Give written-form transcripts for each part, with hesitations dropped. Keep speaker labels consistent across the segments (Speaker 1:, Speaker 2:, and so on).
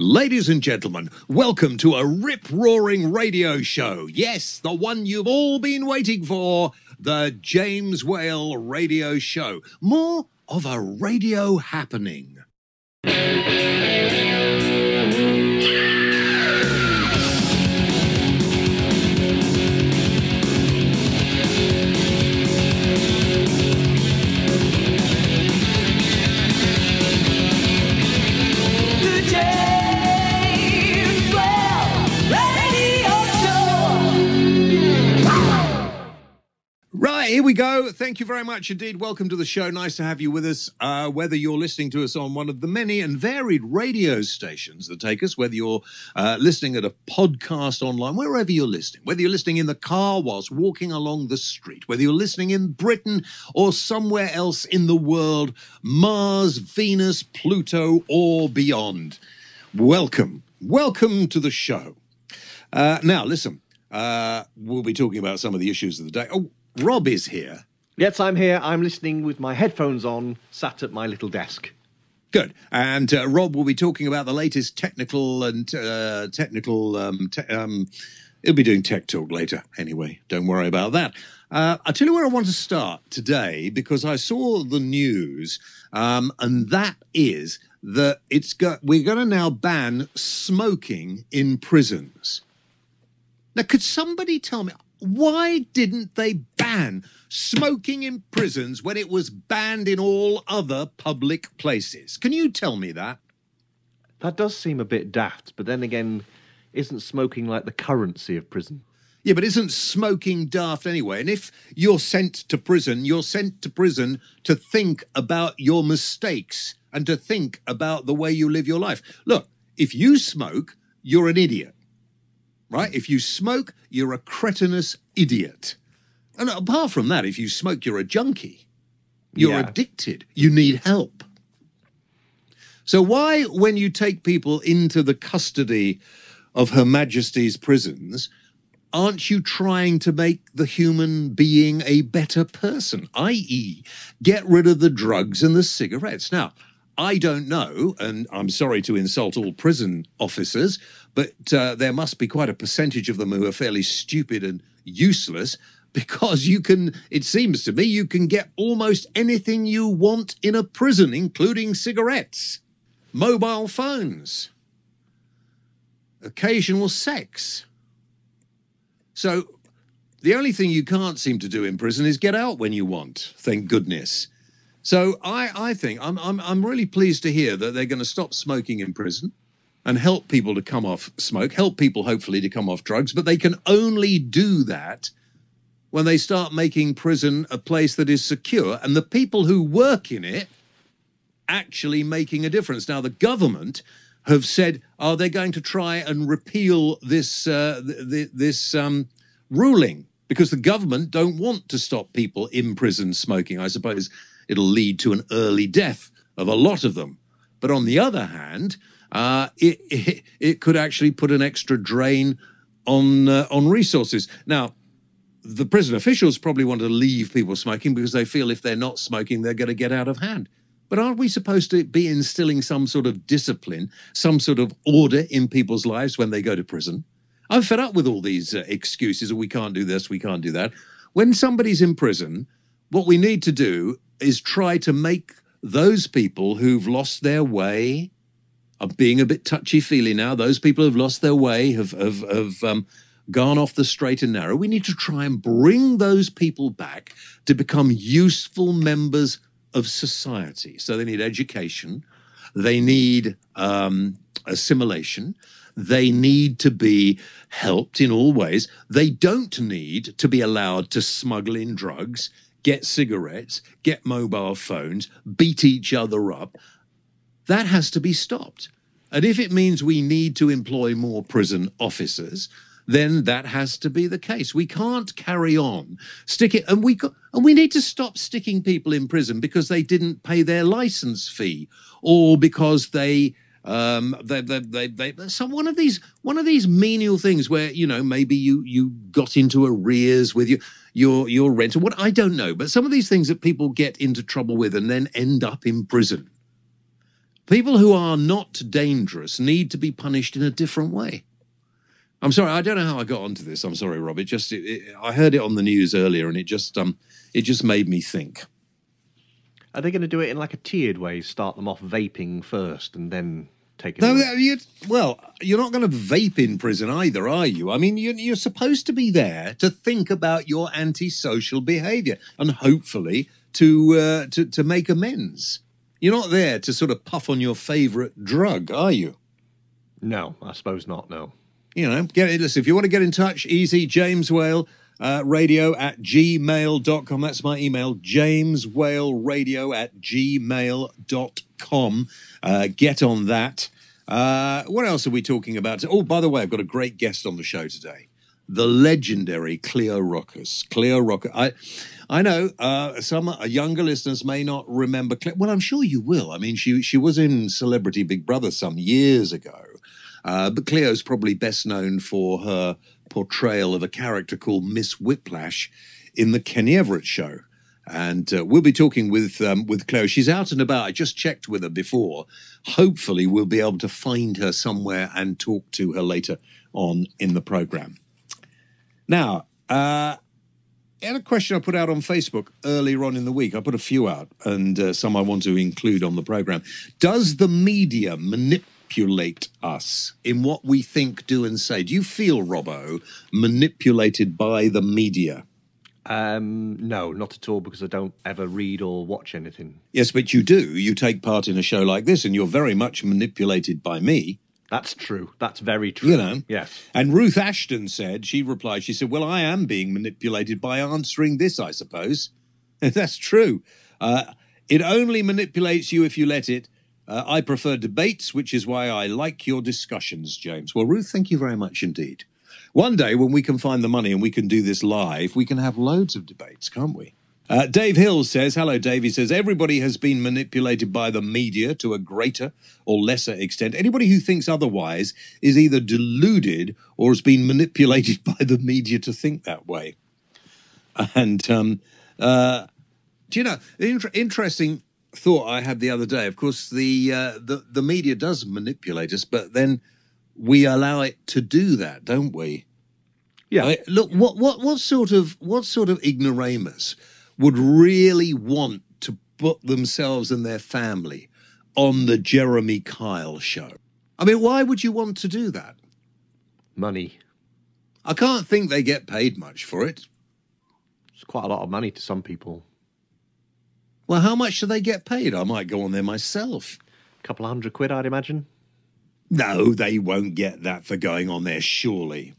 Speaker 1: Ladies and gentlemen, welcome to a rip-roaring radio show. Yes, the one you've all been waiting for, the James Whale Radio Show. More of a radio happening. Right, here we go. Thank you very much indeed. Welcome to the show. Nice to have you with us. Whether you're listening to us on one of the many and varied radio stations that take us, whether you're listening at a podcast online, wherever you're listening, whether you're listening in the car whilst walking along the street, whether you're listening in Britain or somewhere else in the world, Mars, Venus, Pluto, or beyond. Welcome. Welcome to the show. Now, listen, we'll be talking about some of the issues of the day. Oh, Rob is here.
Speaker 2: Yes, I'm here. I'm listening with my headphones on, sat at my little desk.
Speaker 1: Good. And Rob will be talking about the latest technical and he'll be doing tech talk later. Anyway, don't worry about that. I'll tell you where I want to start today, because I saw the news, and that is that we're going to now ban smoking in prisons. Now, could somebody tell me, why didn't they ban smoking in prisons when it was banned in all other public places? Can you tell me that?
Speaker 2: That does seem a bit daft, but then again, isn't smoking like the currency of prison?
Speaker 1: Yeah, but isn't smoking daft anyway? And if you're sent to prison, you're sent to prison to think about your mistakes and to think about the way you live your life. Look, if you smoke, you're an idiot. Right? If you smoke, you're a cretinous idiot. And apart from that, if you smoke, you're a junkie. You're addicted. You need help. So why, when you take people into the custody of Her Majesty's prisons, aren't you trying to make the human being a better person, i.e., get rid of the drugs and the cigarettes? Now, I don't know, and I'm sorry to insult all prison officers, but there must be quite a percentage of them who are fairly stupid and useless, because it seems to me, you can get almost anything you want in a prison, including cigarettes, mobile phones, occasional sex. So the only thing you can't seem to do in prison is get out when you want, thank goodness. So I think I'm really pleased to hear that they're going to stop smoking in prison and help people to come off smoke, help people hopefully to come off drugs, but they can only do that when they start making prison a place that is secure and the people who work in it actually making a difference. Now, the government have said, they're going to try and repeal this ruling because the government don't want to stop people in prison smoking. I suppose it'll lead to an early death of a lot of them. But on the other hand, it could actually put an extra drain on resources. Now, the prison officials probably want to leave people smoking because they feel if they're not smoking, they're going to get out of hand. But aren't we supposed to be instilling some sort of discipline, some sort of order in people's lives when they go to prison? I'm fed up with all these excuses, we can't do this, we can't do that. When somebody's in prison, what we need to do is try to make those people who've lost their way, I'm being a bit touchy-feely now, those people who've lost their way, have gone off the straight and narrow, we need to try and bring those people back to become useful members of society. So they need education, they need assimilation, they need to be helped in all ways. They don't need to be allowed to smuggle in drugs, get cigarettes, get mobile phones, beat each other up. That has to be stopped. And if it means we need to employ more prison officers, then that has to be the case. We can't carry on and we need to stop sticking people in prison because they didn't pay their license fee or because they one of these menial things where, you know, maybe you got into arrears with your rent or what, I don't know, but some of these things that people get into trouble with and then end up in prison. People who are not dangerous need to be punished in a different way. I'm sorry, I don't know how I got onto this. I'm sorry, Rob. I heard it on the news earlier, and it just made me think.
Speaker 2: Are they going to do it in like a tiered way? Start them off vaping first, and then take it
Speaker 1: No,
Speaker 2: away?
Speaker 1: you're not going to vape in prison either, are you? I mean, you're supposed to be there to think about your antisocial behaviour and hopefully to make amends. You're not there to sort of puff on your favourite drug, are you?
Speaker 2: No, I suppose not, no.
Speaker 1: You know, listen, if you want to get in touch, easy, James Whale, radio@gmail.com. That's my email, jameswhaleradio@gmail.com. Get on that. What else are we talking about? Oh, by the way, I've got a great guest on the show today. The legendary Cleo Rocos. Cleo Rocos. I know some younger listeners may not remember. Well, I'm sure you will. I mean, she was in Celebrity Big Brother some years ago. But Cleo's probably best known for her portrayal of a character called Miss Whiplash in the Kenny Everett show. And we'll be talking with Cleo. She's out and about. I just checked with her before. Hopefully, we'll be able to find her somewhere and talk to her later on in the programme. Now, I had a question I put out on Facebook earlier on in the week. I put a few out, and some I want to include on the programme. Does the media manipulate us in what we think, do, and say? Do you feel, Robbo, manipulated by the media?
Speaker 2: No, not at all, because I don't ever read or watch anything.
Speaker 1: Yes, but you do. You take part in a show like this, and you're very much manipulated by me.
Speaker 2: That's true. That's very true.
Speaker 1: You know?
Speaker 2: Yes.
Speaker 1: And Ruth Ashton said, she replied, she said, well, I am being manipulated by answering this, I suppose. That's true. It only manipulates you if you let it. I prefer debates, which is why I like your discussions, James. Well, Ruth, thank you very much indeed. One day when we can find the money and we can do this live, we can have loads of debates, can't we? Dave Hill says, hello, Dave. He says, everybody has been manipulated by the media to a greater or lesser extent. Anybody who thinks otherwise is either deluded or has been manipulated by the media to think that way. And, do you know, interesting thought I had the other day. Of course, the media does manipulate us, but then we allow it to do that, don't we?
Speaker 2: Yeah.
Speaker 1: Look, what sort of ignoramus would really want to put themselves and their family on the Jeremy Kyle show? I mean, why would you want to do that?
Speaker 2: Money.
Speaker 1: I can't think they get paid much for it.
Speaker 2: It's quite a lot of money to some people.
Speaker 1: Well, how much do they get paid? I might go on there myself.
Speaker 2: A couple of £100, I'd imagine.
Speaker 1: No, they won't get that for going on there, surely.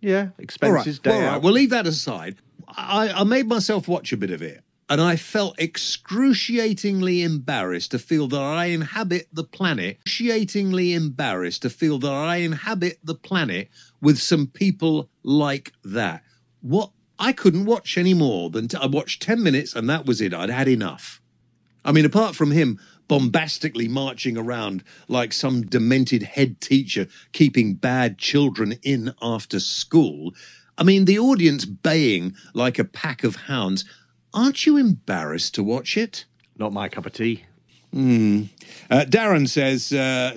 Speaker 2: Yeah, expenses, day
Speaker 1: all right,
Speaker 2: out.
Speaker 1: we'll leave that aside. I made myself watch a bit of it, and I felt excruciatingly embarrassed to feel that I inhabit the planet. Excruciatingly embarrassed to feel that I inhabit the planet with some people like that. What? I couldn't watch any more than I watched 10 minutes, and that was it. I'd had enough. I mean, apart from him bombastically marching around like some demented head teacher keeping bad children in after school, I mean, the audience baying like a pack of hounds. Aren't you embarrassed to watch it?
Speaker 2: Not my cup of tea.
Speaker 1: Darren says,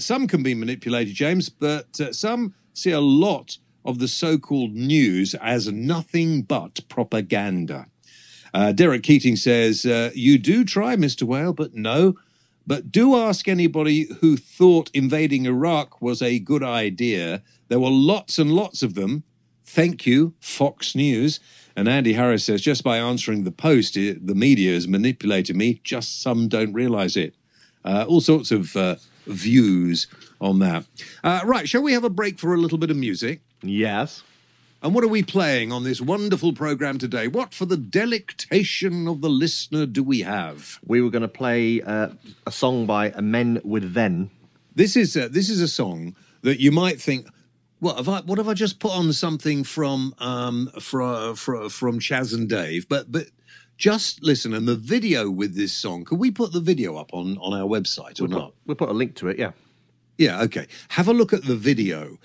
Speaker 1: some can be manipulated, James, but some see a lot of the so-called news as nothing but propaganda. Derek Keating says, you do try, Mr. Whale, but no. But do ask anybody who thought invading Iraq was a good idea. There were lots and lots of them. Thank you, Fox News. And Andy Harris says, just by answering the post, the media has manipulated me. Just some don't realise it. All sorts of views on that. Right, shall we have a break for a little bit of music?
Speaker 2: Yes.
Speaker 1: And what are we playing on this wonderful programme today? What for the delectation of the listener do we have?
Speaker 2: We were going to play a song by Men With Ven.
Speaker 1: This is a song that you might think, what have I just put on something from Chaz and Dave? But just listen, and the video with this song, can we put the video up on our website or not?
Speaker 2: We'll put a link to it, yeah.
Speaker 1: Yeah, okay. Have a look at the video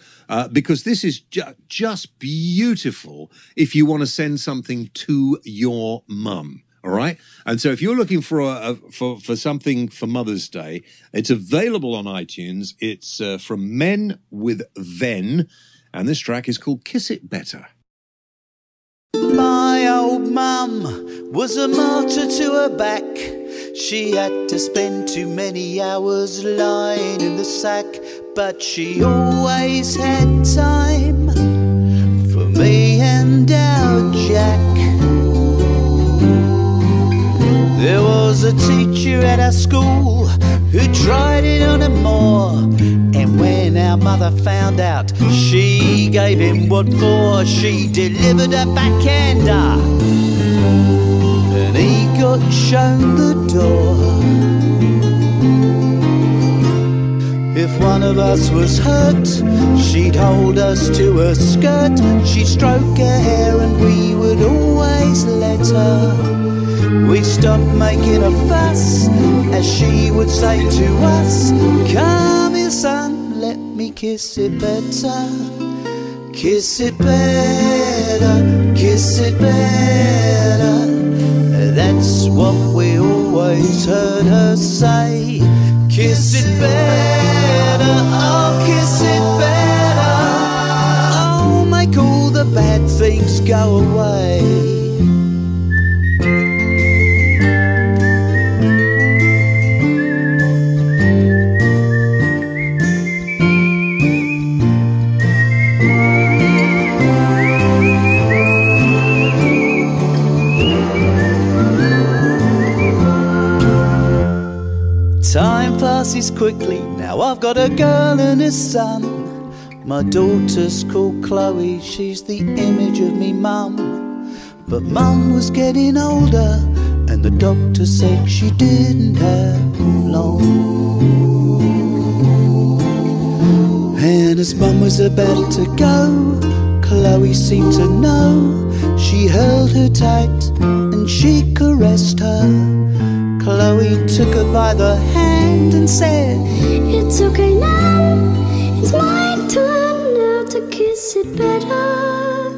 Speaker 1: because this is just beautiful if you want to send something to your mum All right. And so if you're looking for for something for Mother's Day, it's available on iTunes. It's from Men With Ven. And this track is called Kiss It Better.
Speaker 3: My old mum was a martyr to her back. She had to spend too many hours lying in the sack, but she always had time for me and our Jack. There was a teacher at our school who tried it on a more, and when our mother found out, she gave him what for. She delivered a backhander and he got shown the door. If one of us was hurt, she'd hold us to her skirt. She'd stroke her hair and we would always let her. We'd stop making a fuss, as she would say to us, "Come here, son, let me kiss it better. Kiss it better, kiss it better." That's what we always heard her say. Kiss it better, oh, kiss it better. Oh, make all the bad things go away. Time passes quickly, now I've got a girl and a son. My daughter's called Chloe, she's the image of me mum. But mum was getting older, and the doctor said she didn't have long. And as mum was about to go, Chloe seemed to know. She held her tight and she caressed her. Chloe took her by the hand and said, "It's okay now, it's my turn now to kiss it better.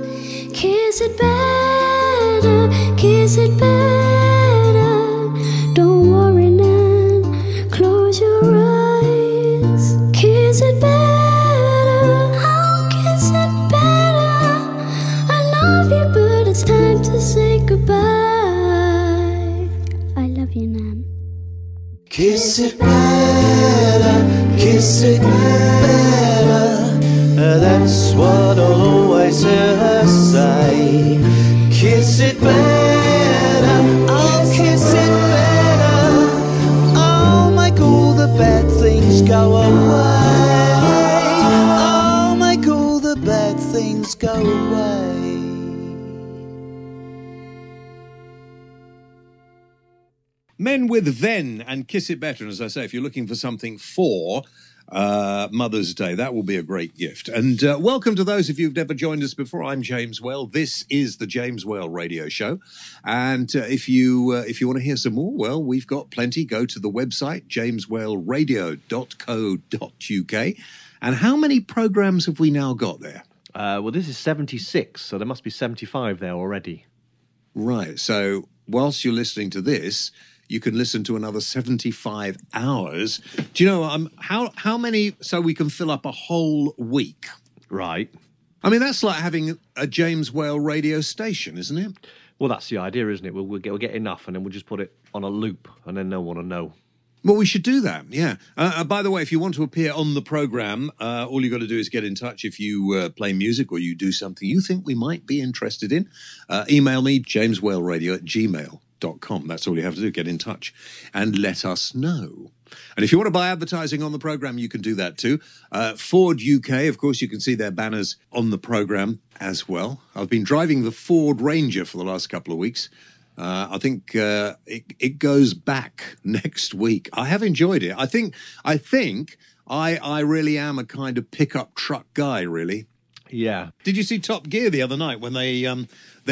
Speaker 3: Kiss it better, kiss it better. Don't worry now, close your eyes. Kiss it better, I'll kiss it better. I love you, but it's time to say goodbye. Kiss it better, kiss it better. That's what I'll always hear her say. Kiss it better, I'll kiss it better. I'll make all the bad things go away. I'll make all the bad things go away.
Speaker 1: Men With Ven and Kiss It Better. And as I say, if you're looking for something for Mother's Day, that will be a great gift. And welcome to those of you who've never joined us before. I'm James Well. This is the James Well Radio Show. And if you want to hear some more, well, we've got plenty. Go to the website, jameswellradio.co.uk. And how many programs have we now got there?
Speaker 2: Well, this is 76, so there must be 75 there already.
Speaker 1: Right. So whilst you're listening to this, you can listen to another 75 hours. Do you know how many, so we can fill up a whole week?
Speaker 2: Right.
Speaker 1: I mean, that's like having a James Well radio station, isn't it?
Speaker 2: Well, that's the idea, isn't it? We'll get enough, and then we'll just put it on a loop, and then no one will know.
Speaker 1: Well, we should do that, yeah. By the way, if you want to appear on the programme, all you've got to do is get in touch. If you play music or you do something you think we might be interested in, email me, jameswellradio@gmail.com. That's all you have to do, get in touch and let us know. And if you want to buy advertising on the programme, you can do that too. Ford UK, of course, you can see their banners on the programme as well. I've been driving the Ford Ranger for the last couple of weeks. I think it goes back next week. I have enjoyed it. I think I really am a kind of pickup truck guy, really.
Speaker 2: Yeah.
Speaker 1: Did you see Top Gear the other night when they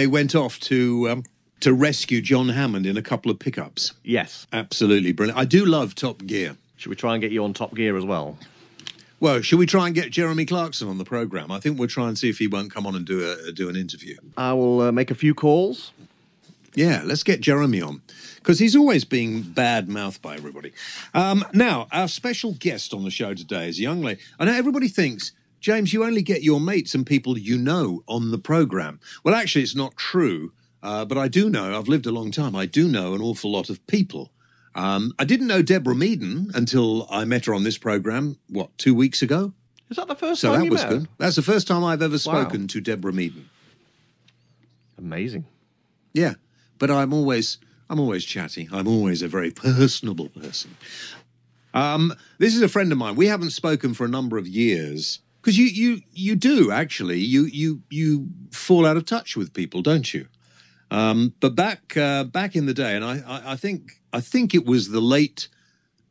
Speaker 1: went off to rescue John Hammond in a couple of pickups?
Speaker 2: Yes.
Speaker 1: Absolutely brilliant. I do love Top Gear.
Speaker 2: Should we try and get you on Top Gear as well?
Speaker 1: Well, should we try and get Jeremy Clarkson on the programme? I think we'll try and see if he won't come on and do an interview.
Speaker 2: I will make a few calls.
Speaker 1: Yeah, let's get Jeremy on, because he's always being bad-mouthed by everybody. Now, our special guest on the show today is a young lady. I know everybody thinks, James, you only get your mates and people you know on the programme. Well, actually, it's not true, but I do know, I've lived a long time, I do know an awful lot of people. I didn't know Deborah Meaden until I met her on this programme, 2 weeks ago?
Speaker 2: Is that the first time you met her? So that was good.
Speaker 1: That's the first time I've ever spoken to Deborah Meaden.
Speaker 2: Amazing.
Speaker 1: Yeah. But I'm always chatty. I'm always a very personable person. This is a friend of mine. We haven't spoken for a number of years because you do actually. You fall out of touch with people, don't you? But back in the day, and I think it was the late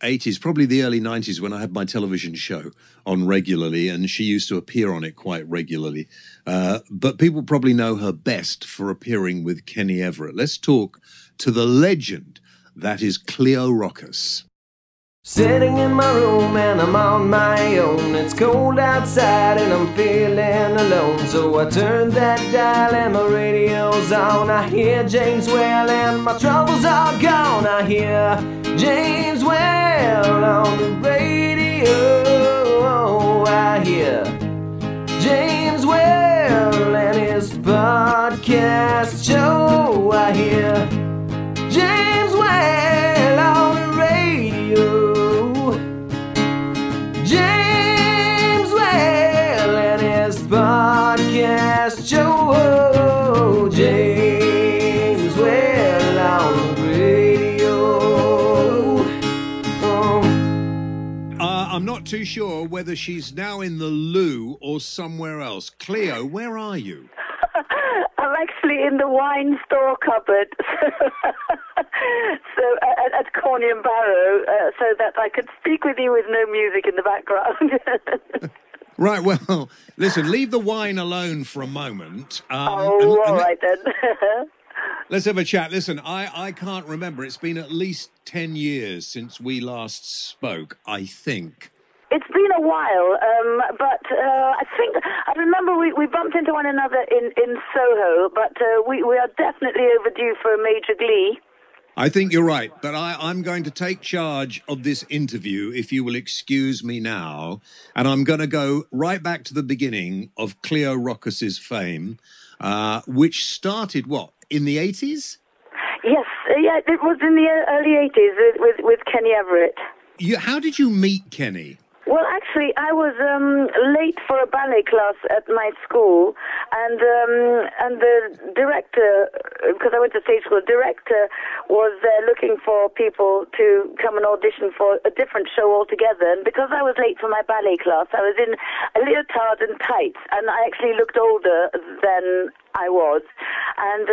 Speaker 1: 80s, probably the early 90s, when I had my television show on regularly, and she used to appear on it quite regularly. But people probably know her best for appearing with Kenny Everett. Let's talk to the legend that is Cleo Rocos.
Speaker 4: Sitting in my room and I'm on my own. It's cold outside and I'm feeling alone. So I turn that dial and my radio's on. I hear James Well and my troubles are gone. I hear James Well on the radio. I hear James Well and his podcast show. I hear James Well on the radio. James Well and his podcast show. James Well on the radio.
Speaker 1: I'm not too sure whether she's now in the loo or somewhere else. Cleo, where are you?
Speaker 5: I'm actually in the wine store cupboard, so at Corney and Barrow, so that I could speak with you with no music in the background.
Speaker 1: Right, well, listen, leave the wine alone for a moment.
Speaker 5: All right then.
Speaker 1: Let's have a chat. Listen, I can't remember. It's been at least 10 years since we last spoke, I think.
Speaker 5: It's been a while, but I think I remember we bumped into one another in Soho, but we are definitely overdue for a major glee.
Speaker 1: I think you're right, but I'm going to take charge of this interview, if you will excuse me now, and I'm going to go right back to the beginning of Cleo Rocos's fame, which started, in the 80s?
Speaker 5: Yes, yeah, it was in the early 80s with Kenny Everett.
Speaker 1: How did you meet Kenny?
Speaker 5: Well, actually, I was late for a ballet class at my school, and the director, because I went to stage school, the director was looking for people to come and audition for a different show altogether. And because I was late for my ballet class, I was in a leotard and tights, and I actually looked older than I was, and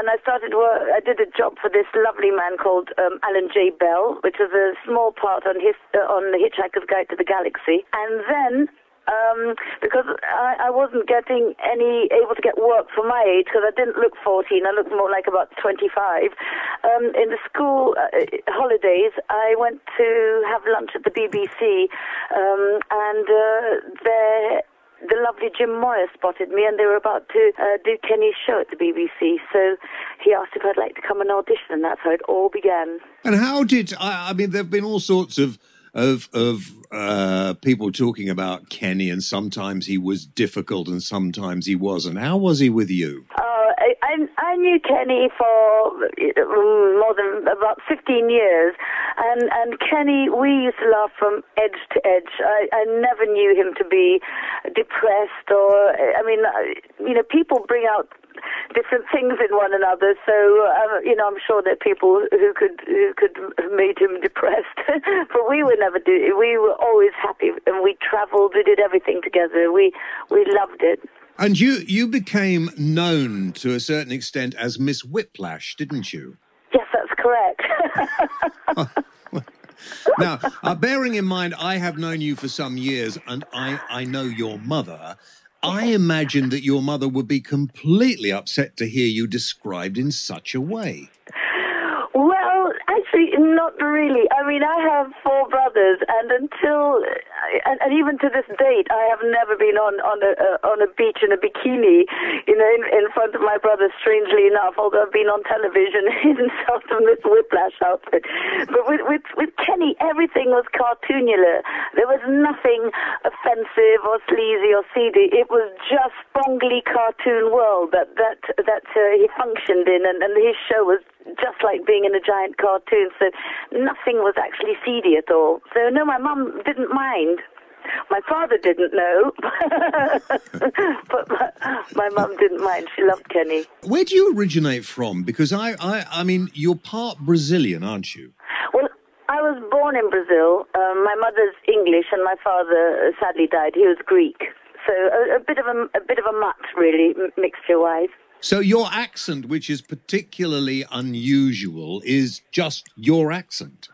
Speaker 5: I started work. I did a job for this lovely man called Alan J. Bell, which was a small part on the Hitchhiker's Guide to the Galaxy. And then, because I wasn't able to get work for my age, because I didn't look 14, I looked more like about 25. In the school holidays, I went to have lunch at the BBC, and the lovely Jim Moyer spotted me, and they were about to do Kenny's show at the BBC. So he asked if I'd like to come and audition, and that's how it all began.
Speaker 1: And how did I mean? There've been all sorts of people talking about Kenny, and sometimes he was difficult, and sometimes he wasn't. How was he with you?
Speaker 5: I knew Kenny for more than about 15 years, and Kenny, we used to laugh from edge to edge. I never knew him to be depressed or, people bring out different things in one another, so I'm sure there are people who could have made him depressed, but we were never we were always happy, and we travelled, we did everything together, we loved it.
Speaker 1: And you became known to a certain extent as Miss Whiplash, didn't you?
Speaker 5: Yes, that's correct.
Speaker 1: Now, bearing in mind, I have known you for some years, and I know your mother. I imagine that your mother would be completely upset to hear you described in such a way.
Speaker 5: Well, actually, not really. I mean, I have 4 brothers, and until and even to this date, I have never been on a beach in a bikini, in front of my brother. Strangely enough, although I've been on television in sort of this Whiplash outfit, but with Kenny, everything was cartoonular. There was nothing offensive or sleazy or seedy. It was just spongly cartoon world that he functioned in, and his show was just like being in a giant cartoon. So nothing was actually seedy at all. So no, my mum didn't mind. My father didn't know, but my mum didn't mind. She loved Kenny.
Speaker 1: Where do you originate from? Because I mean, you're part Brazilian, aren't you?
Speaker 5: Well, I was born in Brazil. My mother's English, and my father sadly died. He was Greek. So a bit of a mutt, really, mixture-wise.
Speaker 1: So your accent, which is particularly unusual, is just your accent.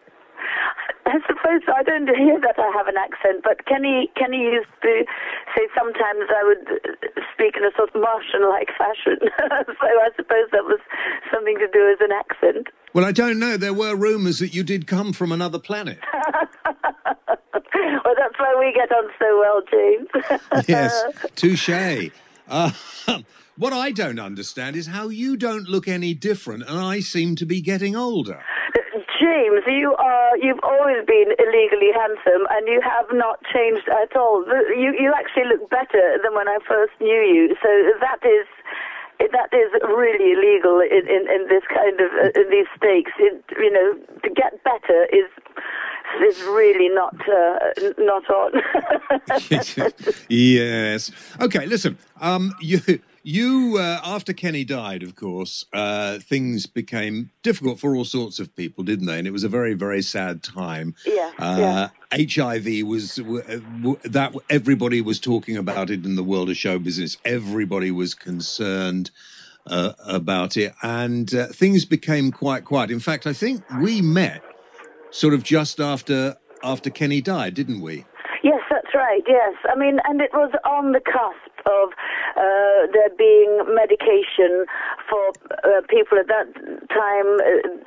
Speaker 5: I suppose so. I don't hear that I have an accent, but Kenny used to say sometimes I would speak in a sort of Martian-like fashion. So I suppose that was something to do with an accent.
Speaker 1: Well, I don't know. There were rumours that you did come from another planet.
Speaker 5: Well, that's why we get on so well, James.
Speaker 1: Yes, touché. What I don't understand is how you don't look any different, and I seem to be getting older.
Speaker 5: James, you've always been illegally handsome, and you have not changed at all. You actually look better than when I first knew you. So that is really illegal in this kind of in these stakes. To get better is really not on.
Speaker 1: Yes. Okay. Listen. You after Kenny died, of course, things became difficult for all sorts of people, didn't they? And it was a very, very sad time.
Speaker 5: Yeah.
Speaker 1: HIV was that everybody was talking about it in the world of show business. Everybody was concerned about it, and things became quite quiet. In fact, I think we met sort of just after Kenny died, didn't we?
Speaker 5: Yes, that's right. Yes, I mean, and it was on the cusp of there being medication for people at that time.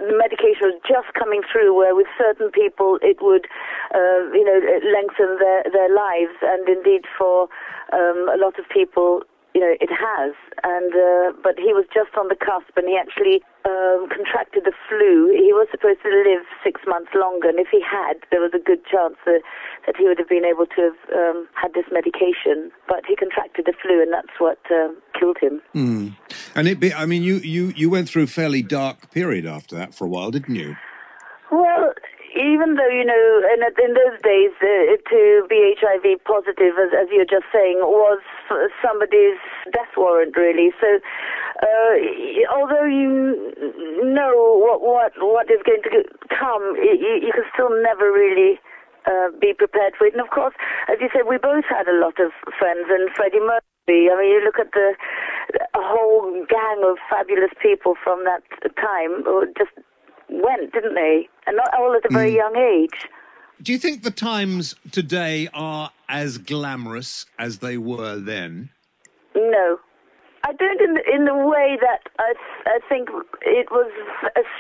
Speaker 5: The medication was just coming through, where with certain people it would, lengthen their lives, and indeed for a lot of people, it has. And but he was just on the cusp, and he actually contracted the flu. He was supposed to live 6 months longer, and if he had, there was a good chance that he would have been able to have had this medication. But he contracted the flu, and that's what killed him.
Speaker 1: Mm. And you went through a fairly dark period after that for a while, didn't you?
Speaker 5: Well, even though, in those days, to be HIV positive, as you're just saying, was somebody's death warrant, really. So, although you know what is going to come, you can still never really be prepared for it. And of course, as you said, we both had a lot of friends, and Freddie Mercury. I mean, you look at a whole gang of fabulous people from that time who just went, didn't they? And not all at a very young age.
Speaker 1: Do you think the times today are as glamorous as they were then?
Speaker 5: No. I don't in the way that I think it was,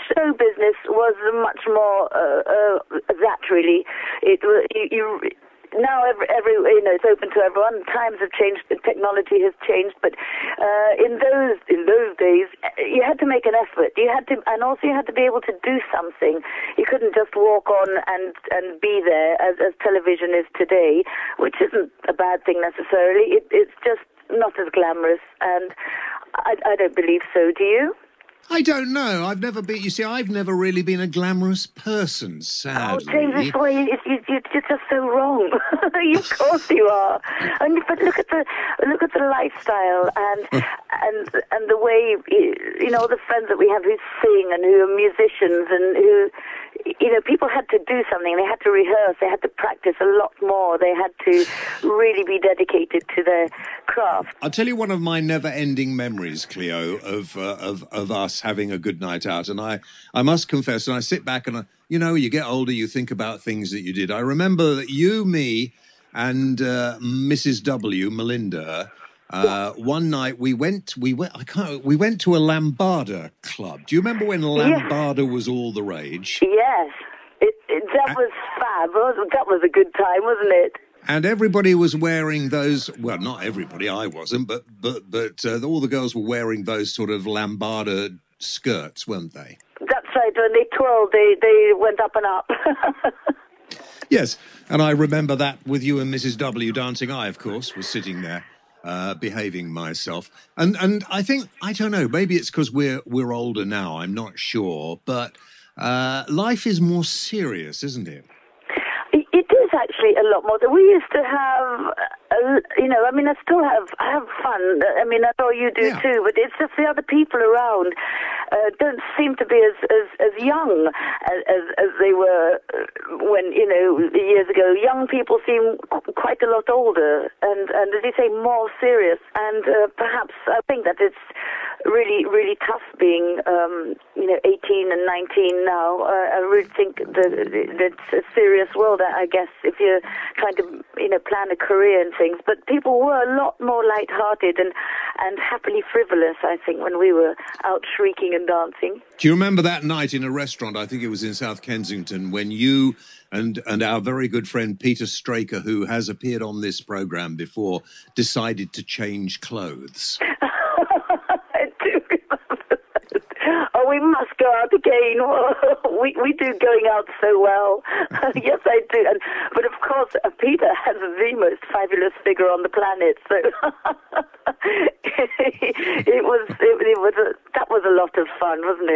Speaker 5: show business was much more that really. It was, now it's open to everyone. Times have changed, technology has changed, but in those days you had to make an effort. And also you had to be able to do something. You couldn't just walk on and be there as television is today, which isn't a bad thing necessarily. It's just not as glamorous, and I don't believe so. Do you?
Speaker 1: I don't know. I've never really been a glamorous person, sadly.
Speaker 5: Oh, James, you're just so wrong. Of course you are. But look at the lifestyle and the way, the friends that we have who sing and who are musicians and who, people had to do something. They had to rehearse. They had to practice a lot more. They had to really be dedicated to their craft.
Speaker 1: I'll tell you one of my never-ending memories, Cleo, of us having a good night out. And I must confess, and I sit back and, you get older, you think about things that you did. I remember that you, me, and Mrs. W, Melinda, one night we went to a lambada club. Do you remember when lambada was all the rage?
Speaker 5: Yes. That was fab. That was a good time, wasn't it?
Speaker 1: And everybody was wearing those. Well, not everybody. I wasn't, but all the girls were wearing those sort of lambada skirts, weren't they?
Speaker 5: That's right. When they twirled, they went up and up.
Speaker 1: Yes, and I remember that with you and Mrs. W dancing. I, of course, was sitting there, behaving myself. And I think, I don't know, maybe it's because we're older now. I'm not sure, but life is more serious, isn't it?
Speaker 5: It is actually a lot more. We used to have, I still have fun. I mean, I know you do too, but it's just the other people around don't seem to be as young as they were when, years ago. Young people seem quite a lot older and as you say, more serious. And perhaps I think that it's really, really tough being, 18 and 19 now. I really think that it's a serious world, I guess, if you're trying to, plan a career and things. But people were a lot more light-hearted and happily frivolous, I think, when we were out shrieking and dancing.
Speaker 1: Do you remember that night in a restaurant, I think it was in South Kensington, when you and our very good friend Peter Straker, who has appeared on this programme before, decided to change clothes?
Speaker 5: I do remember that. Oh, we must go out again. We do going out so well. Yes, I do. But of course, Peter has the most fabulous figure on the planet. So that was a lot of fun, wasn't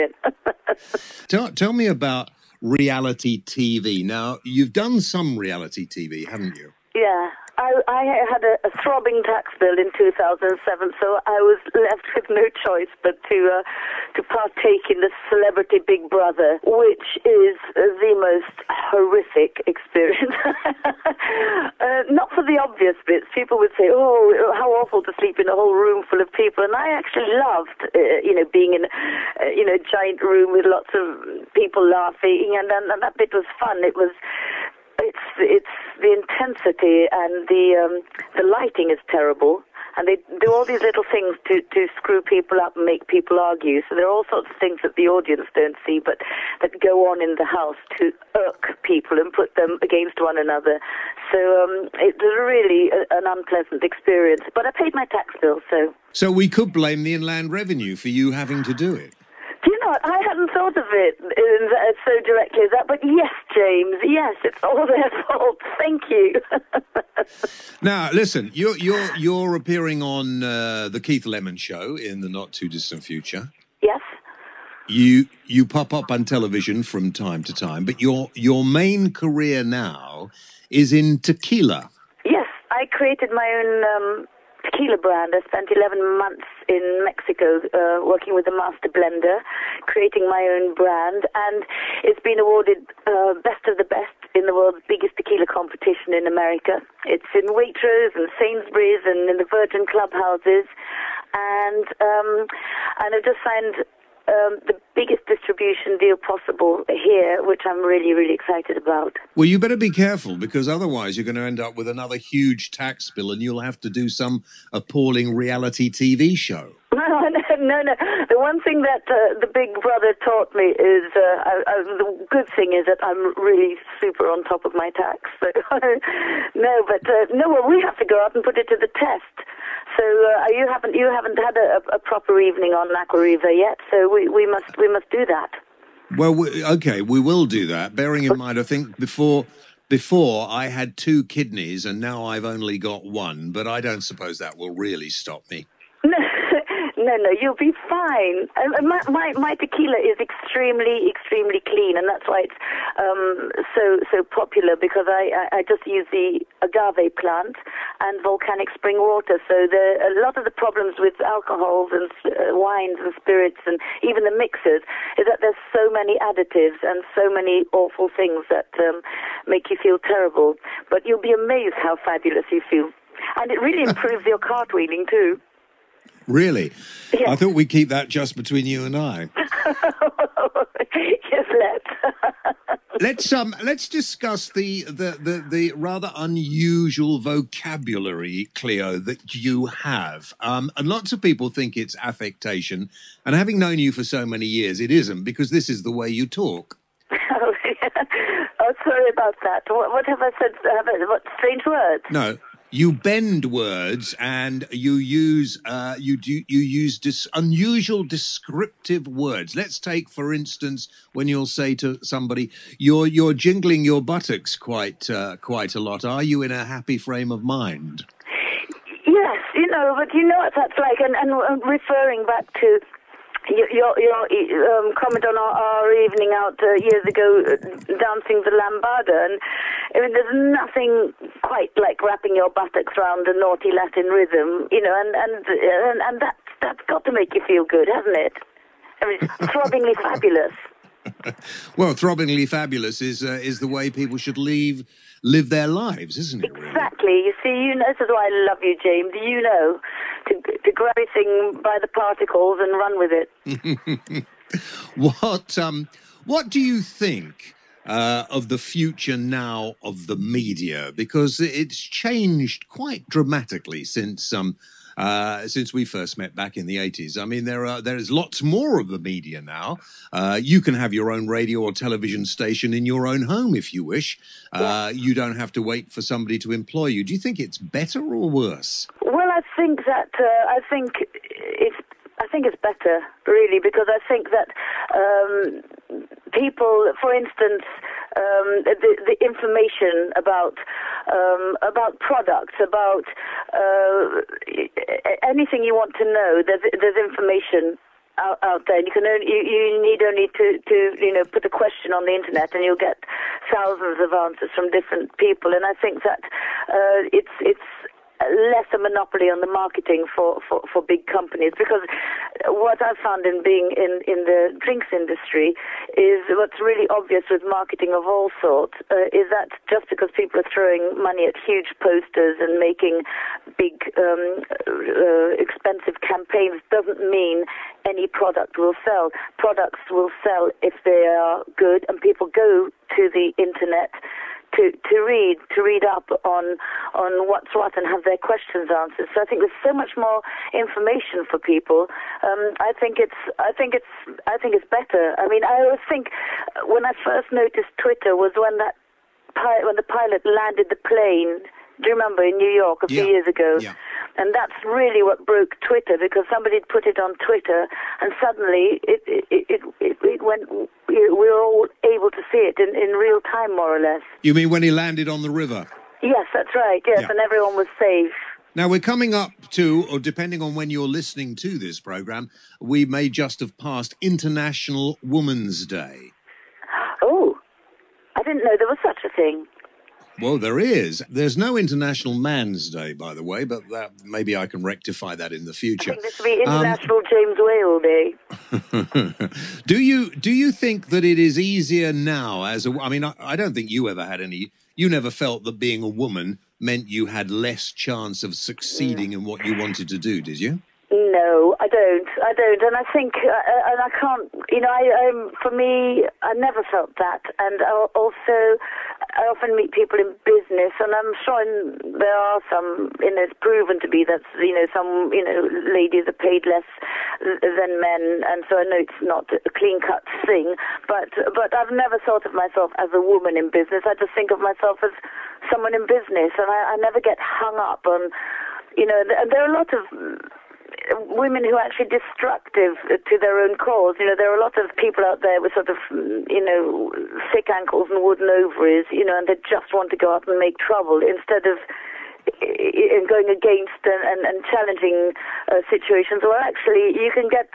Speaker 5: it?
Speaker 1: Tell me about reality TV. Now, you've done some reality TV, haven't you?
Speaker 5: Yeah. I had a throbbing tax bill in 2007, so I was left with no choice but to partake in the Celebrity Big Brother, which is the most horrific experience. Not for the obvious bits. People would say, "Oh, how awful to sleep in a whole room full of people," and I actually loved, being in, a giant room with lots of people laughing, and that bit was fun. It's the intensity and the lighting is terrible, and they do all these little things to screw people up and make people argue. So there are all sorts of things that the audience don't see, but that go on in the house to irk people and put them against one another. So it was really an unpleasant experience. But I paid my tax bill, so.
Speaker 1: So we could blame the Inland Revenue for you having to do it.
Speaker 5: Do you know what? I hadn't thought of it so directly as that, but yes, James, yes, it's all their fault. Thank you.
Speaker 1: Now, listen, you're appearing on the Keith Lemon Show in the not too distant future.
Speaker 5: Yes.
Speaker 1: You pop up on television from time to time, but your main career now is in tequila.
Speaker 5: Yes, I created my own tequila brand. I spent 11 months in Mexico working with a master blender, creating my own brand, and it's been awarded Best of the Best in the world's biggest tequila competition in America. It's in Waitrose and Sainsbury's and in the Virgin clubhouses, and I just signed the biggest distribution deal possible here, which I'm really, really excited about.
Speaker 1: Well, you better be careful, because otherwise you're going to end up with another huge tax bill and you'll have to do some appalling reality TV show.
Speaker 5: No. The one thing that the Big Brother taught me is, the good thing is that I'm really super on top of my tax. So, well, we have to go out and put it to the test. So you haven't had a proper evening on Aqua Riva yet, so we must do that.
Speaker 1: Well, okay, we will do that. Bearing in mind, I think before I had 2 kidneys and now I've only got 1, but I don't suppose that will really stop me.
Speaker 5: No, you'll be fine. My tequila is extremely, extremely clean, and that's why it's so popular, because I just use the agave plant and volcanic spring water. So a lot of the problems with alcohols and wines and spirits and even the mixers is that there's so many additives and so many awful things that make you feel terrible. But you'll be amazed how fabulous you feel. And it really improves your cartwheeling too.
Speaker 1: Really?
Speaker 5: Yes.
Speaker 1: I thought we'd keep that just between you and I.
Speaker 5: Yes,
Speaker 1: Let's discuss the rather unusual vocabulary, Cleo, that you have. And lots of people think it's affectation. And having known you for so many years, it isn't, because this is the way you talk.
Speaker 5: Oh, sorry about that. What have I said? What strange words?
Speaker 1: No, you bend words and you use unusual descriptive words. Let's take, for instance, when you'll say to somebody, "You're jingling your buttocks quite a lot. Are you in a happy frame of mind?"
Speaker 5: Yes, but you know what that's like, and referring back to your comment on our evening out years ago, dancing the lambada, and I mean, there's nothing quite like wrapping your buttocks around a naughty Latin rhythm, and that's got to make you feel good, hasn't it? I mean, it's throbbingly fabulous.
Speaker 1: Well, throbbingly fabulous is the way people should live their lives, isn't it?
Speaker 5: Exactly. Really? You see, this is why I love you, James. To grab everything by the particles and run with it.
Speaker 1: What do you think of the future now of the media? Because it's changed quite dramatically since we first met back in the 80s. I mean, there is lots more of the media now. You can have your own radio or television station in your own home if you wish. You don't have to wait for somebody to employ you. Do you think it's better or worse?
Speaker 5: Well, I think it's better, really, because I think that people, for instance, the information about products, about anything you want to know, there's information out there. You need only to put a question on the internet, and you'll get thousands of answers from different people. And I think that it's less a monopoly on the marketing for big companies, because what I've found in being in the drinks industry is what's really obvious with marketing of all sorts is that just because people are throwing money at huge posters and making big expensive campaigns doesn't mean any product will sell. Products will sell if they are good, and people go to the internet to read up on what's what and have their questions answered. So I think there's so much more information for people. I think it's better. I mean, I always think when I first noticed Twitter was when the pilot landed the plane. Do you remember, in New York a few years ago? Yeah. And that's really what broke Twitter, because somebody had put it on Twitter, and suddenly it went. We were all able to see it in real time, more or less.
Speaker 1: You mean when he landed on the river?
Speaker 5: Yes, that's right. Yes, and everyone was safe.
Speaker 1: Now, we're coming up to, or depending on when you're listening to this program, we may just have passed International Women's Day. Oh,
Speaker 5: I didn't know there was such a thing.
Speaker 1: Well, there is. There's no International Man's Day, by the way, but maybe I can rectify that in the future.
Speaker 5: I think this will be International James Whale Day.
Speaker 1: Do you think that it is easier now I don't think you ever had you never felt that being a woman meant you had less chance of succeeding in what you wanted to do, did you?
Speaker 5: No, I don't. And I think, and I can't, for me, I never felt that. And also, I often meet people in business, and I'm sure there are some, it's proven to be that, some, ladies are paid less than men, and so I know it's not a clean-cut thing, but I've never thought of myself as a woman in business. I just think of myself as someone in business, and I never get hung up on, and there are a lot of women who are actually destructive to their own cause. There are a lot of people out there with sort of, thick ankles and wooden ovaries, and they just want to go out and make trouble instead of going against and challenging situations. Well, actually, you can get,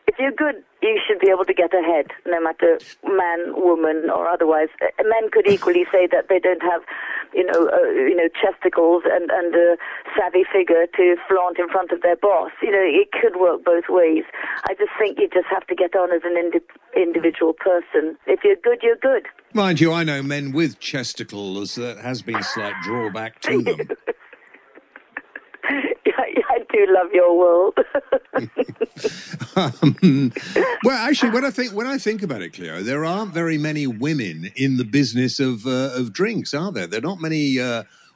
Speaker 5: if you're good, you should be able to get ahead, no matter man, woman, or otherwise. Men could equally say that they don't have, chesticles and a savvy figure to flaunt in front of their boss. It could work both ways. I just think you just have to get on as an individual person. If you're good, you're good.
Speaker 1: Mind you, I know men with chesticles. There has been a slight drawback to them.
Speaker 5: I do love your world.
Speaker 1: Well, actually, when I think about it, Cleo, there aren't very many women in the business of drinks, are there? There are not many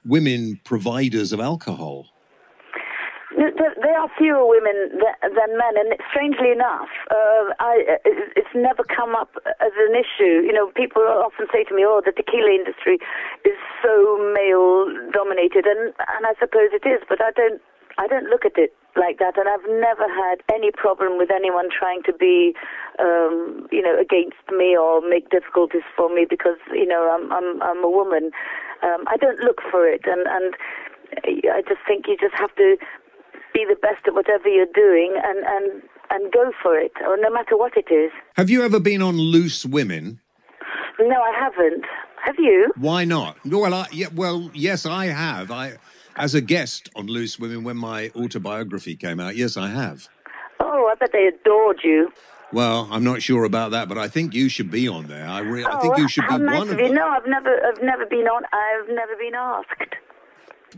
Speaker 1: women providers of alcohol.
Speaker 5: No, There are fewer women than men, and strangely enough, it's never come up as an issue. You know, people often say to me, "Oh, the tequila industry is so male-dominated," and I suppose it is, but I don't look at it like that, and I've never had any problem with anyone trying to be, against me or make difficulties for me because, I'm a woman. I don't look for it, and I just think you just have to be the best at whatever you're doing and go for it, or no matter what it is.
Speaker 1: Have you ever been on Loose Women?
Speaker 5: No, I haven't. Have you?
Speaker 1: Why not? Well, yes, I have. As a guest on Loose Women when my autobiography came out, yes, I have.
Speaker 5: Oh, I bet they adored you.
Speaker 1: Well, I'm not sure about that, but I think you should be on there. I think you should be
Speaker 5: nice
Speaker 1: one of them.
Speaker 5: No, I've never been on. I've never been asked.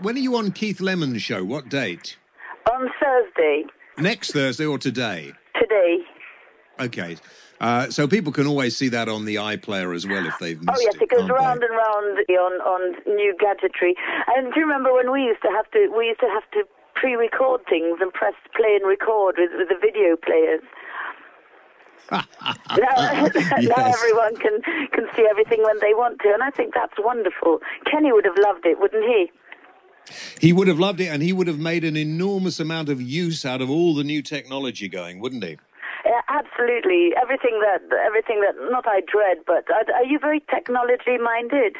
Speaker 1: When are you on Keith Lemon's show? What date?
Speaker 5: On Thursday.
Speaker 1: Next Thursday or today?
Speaker 5: Today.
Speaker 1: Okay. So people can always see that on the iPlayer as well if they've missed it.
Speaker 5: Oh, yes, it goes round and round on new gadgetry. And do you remember when we used to have to pre-record things and press play and record with the video players? Now everyone can see everything when they want to, and I think that's wonderful. Kenny would have loved it, wouldn't he?
Speaker 1: He would have loved it, and he would have made an enormous amount of use out of all the new technology going, wouldn't he?
Speaker 5: Yeah, absolutely. Everything that not I dread, but are you very technology minded?